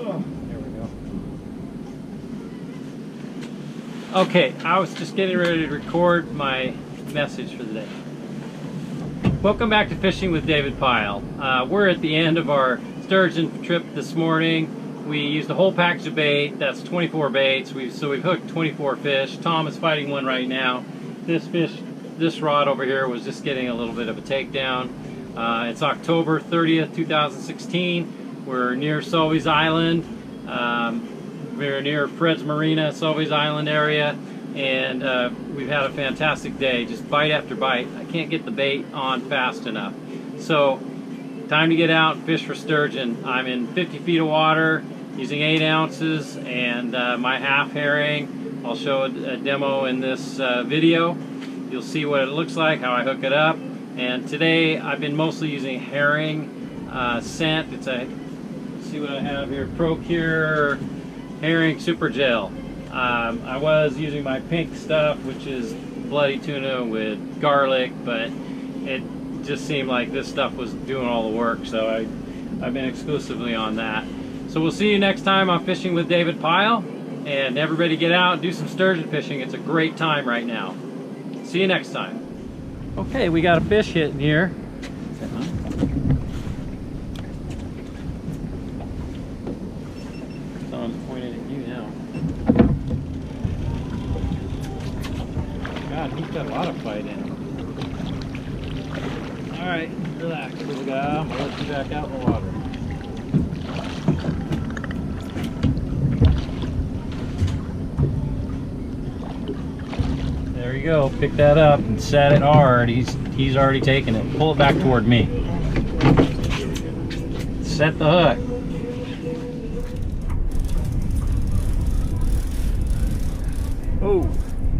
Oh, there we go. Okay, I was just getting ready to record my message for the day. Welcome back to Fishing with David Pyle. We're at the end of our sturgeon trip this morning. We used a whole package of bait. That's 24 baits. So we've hooked 24 fish. Tom is fighting one right now. This rod over here was just getting a little bit of a takedown. It's October 30th, 2016. We're near Solvy's Island. We're near Fred's Marina, Solvy's Island area, and we've had a fantastic day, just bite after bite. I can't get the bait on fast enough. So, time to get out and fish for sturgeon. I'm in 50 feet of water, using 8 ounces, and my half herring. I'll show a demo in this video. You'll see what it looks like, how I hook it up. And today I've been mostly using herring scent. It's a, see what I have here, Procure herring super gel. I was using my pink stuff, which is bloody tuna with garlic, but it just seemed like this stuff was doing all the work, so I've been exclusively on that. So we'll see you next time on Fishing with David Pyle, and everybody get out and do some sturgeon fishing. It's a great time right now. See you next time. Okay, we got a fish hitting here. Someone's pointed at you now. God, he's got a lot of fight in him. Alright, relax, little guy. I'm gonna let you back out in the water. There you go. Pick that up and set it hard. He's already taken it. Pull it back toward me. Set the hook. Oh,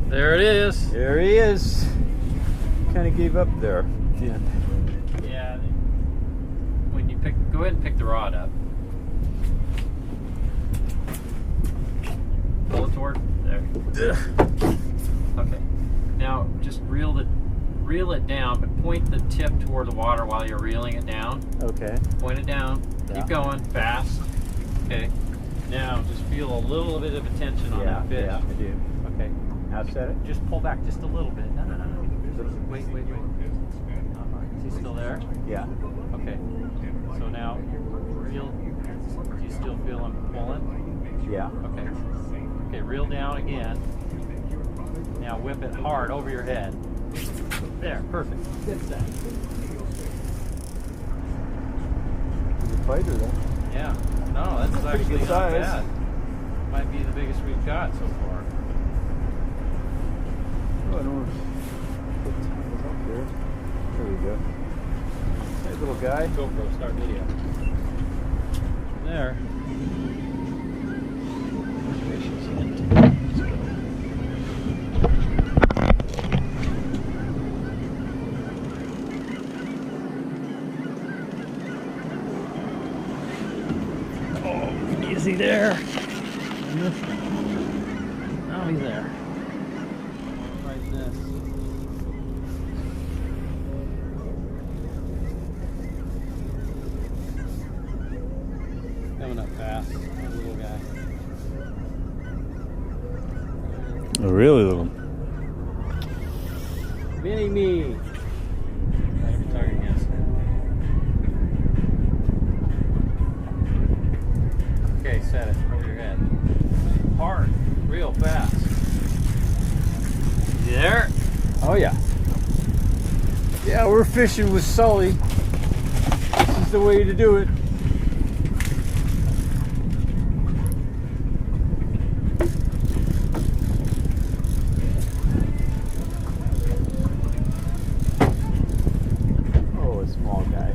There it is. there he is. Kind of gave up there. Yeah. Yeah. When you pick, go ahead and pick the rod up. Pull it toward there. Okay. Now just reel it down, but point the tip toward the water while you're reeling it down. Okay. Point it down. Yeah. Keep going fast. Okay. Now just feel a little bit of attention on that fish. Yeah, I do. Okay. Now set it. Just pull back just a little bit. No. Wait. Is he still there? Yeah. Okay. So now reel. Do you still feel him pulling? Yeah. Okay. Okay, reel down again. Now whip it hard over your head. There, perfect. Good set. He's a fighter though. Yeah. No, that's Pretty actually good not size. bad. Might be the biggest we've got so far. Oh, I don't know what time is up there. There we go. Hey, little guy. GoPro, start video. There. Is he there? No, he's there. Right this. Coming up fast, that little guy. Oh, really little. Mini me. Target against. Okay, set it over your head. Hard, real fast. You there? Oh yeah. Yeah, we're fishing with Sully. This is the way to do it. Oh, a small guy.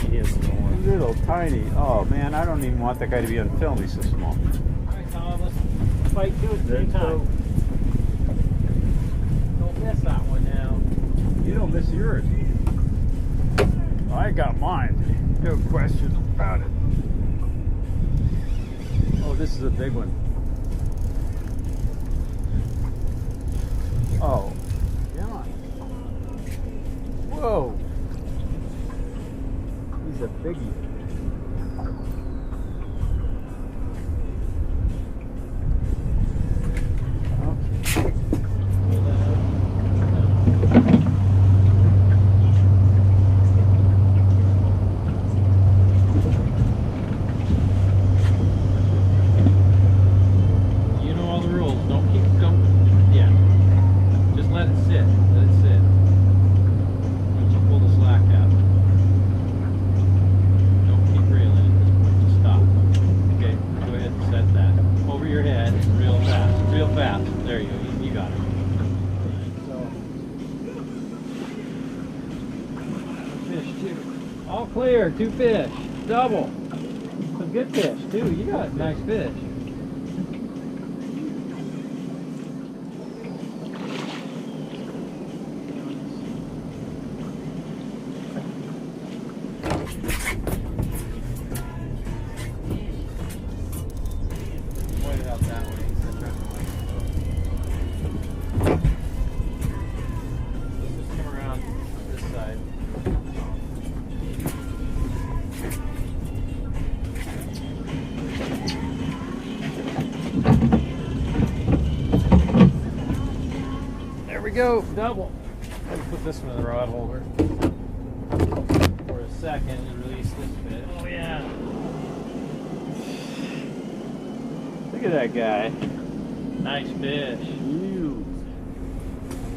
He is a little one. Little tiny. Oh man, I don't even want that guy to be on film. He's so small. Alright, Tom, let's fight two at the same time. Don't miss that one now. You don't miss yours. I got mine. No question about it. Oh, this is a big one. Oh. Come on. Whoa. He's a biggie. clear. 2 fish. Double. Some good fish too. You got nice fish. Point it out that way. Let's just come around this side. There we go, double. Let's put this one in the rod holder for a second and release this fish. Oh yeah. Look at that guy. Nice fish. Huge.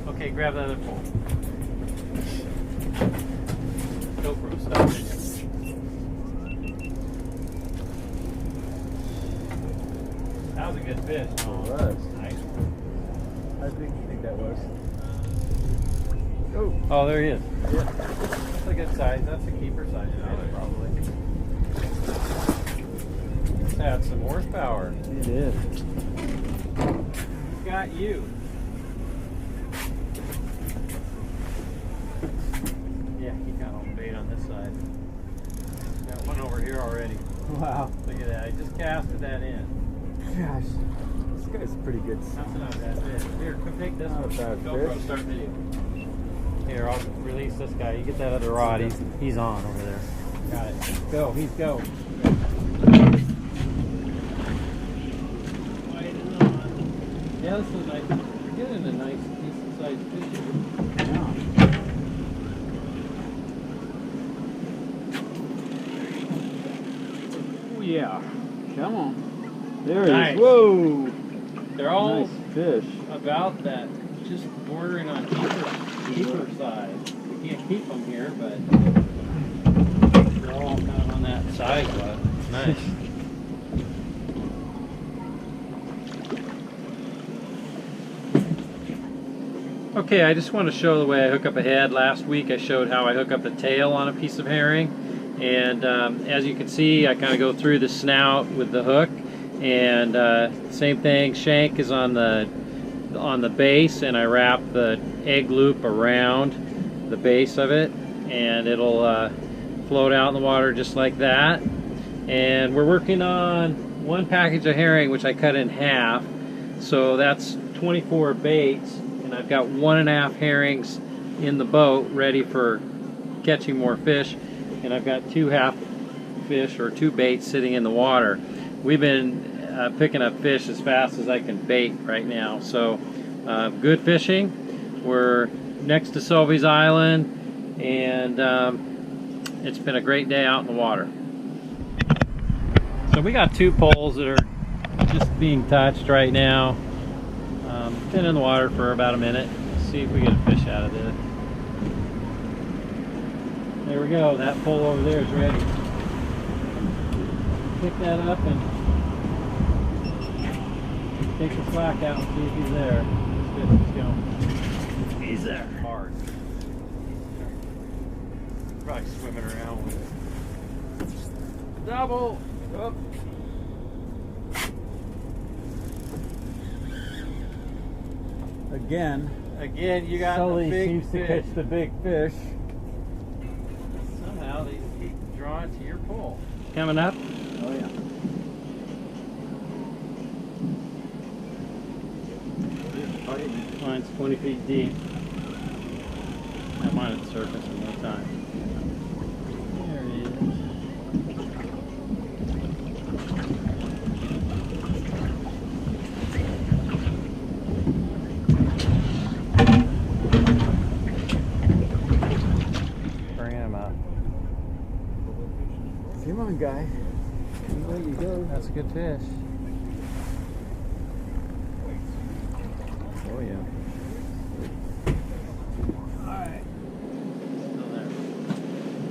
Okay, grab that other pole. GoPro, stop it. That was a good fish. Oh, that's Nice. How big do you think that was? Oh, there he is. Yeah. That's a good size. That's a keeper size fish, probably. It's had some horsepower. It is. It's got you. Yeah, he got on bait on this side. Got one over here already. Wow. Look at that. I just casted that in. Gosh. This guy's pretty good. That's not bad fish. Here, come take this Not one. a bad GoPro, fish. start video. Here, I'll release this guy. You get that other rod. He's on over there. Got it. Go. He's go. Light is on. Yeah, this is nice. We're getting a nice, decent sized fish here. Yeah. Oh yeah. Come on. There Nice. it is. Whoa. They're all Nice fish. about that, just bordering on keeper size. We can't keep them here, but they're all kind of on that size. But nice. Okay, I just want to show the way I hook up a head. Last week I showed how I hook up the tail on a piece of herring, and as you can see, I kind of go through the snout with the hook, and same thing. Shank is on the base, and I wrap the egg loop around the base of it, and it'll float out in the water just like that. And we're working on one package of herring, which I cut in half, so that's 24 baits. And I've got 1.5 herrings in the boat ready for catching more fish, and I've got 2 half fish or 2 baits sitting in the water. We've been picking up fish as fast as I can bait right now, so good fishing. We're next to Sylvie's Island, and it's been a great day out in the water. So we got 2 poles that are just being touched right now. Been in the water for about a minute. Let's see if we get a fish out of this. There we go. That pole over there is ready. Pick that up and take the slack out and see if he's there. This fish is going. He's there. Hard. Probably swimming around with it. Double. Oh. Again, you got Sully the big seems fish. to catch the big fish. Somehow they just keep drawing to your pole. Coming up. Oh yeah. Mine's 20 feet deep. That mine at the surface in no time. There he is. Come on, guy. There you go. That's a good fish. Oh yeah. Alright. Still there.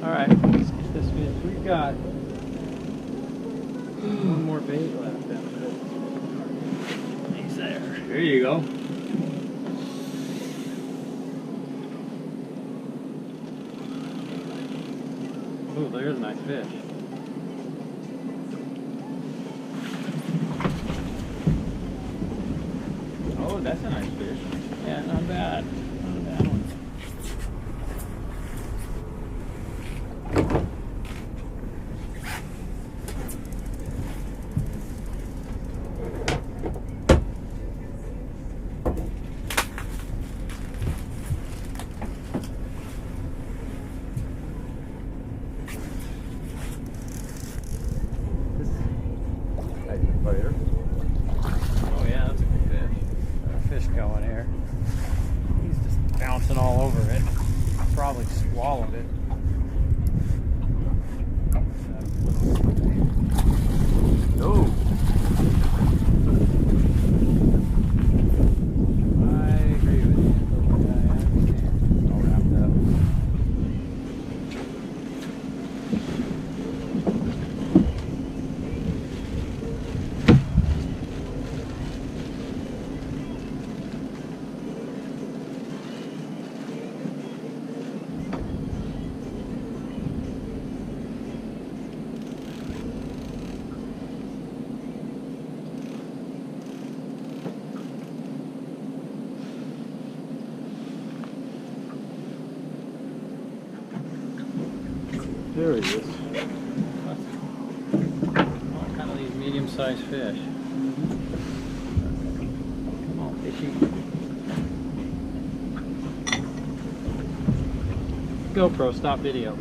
Alright, let's get this fish. We've got one more bait left out there. He's there. There you go. Oh, look there's a nice fish. Oh, that's a nice fish. Yeah, not bad. Not a bad one. Fighter. Oh yeah, that's a good fish. Got a fish going here. He's just bouncing all over it. Probably swallowed it. No. I agree with you. I understand. All wrapped up. There he is. All kind of these medium-sized fish. Come on, fishy. GoPro, stop video.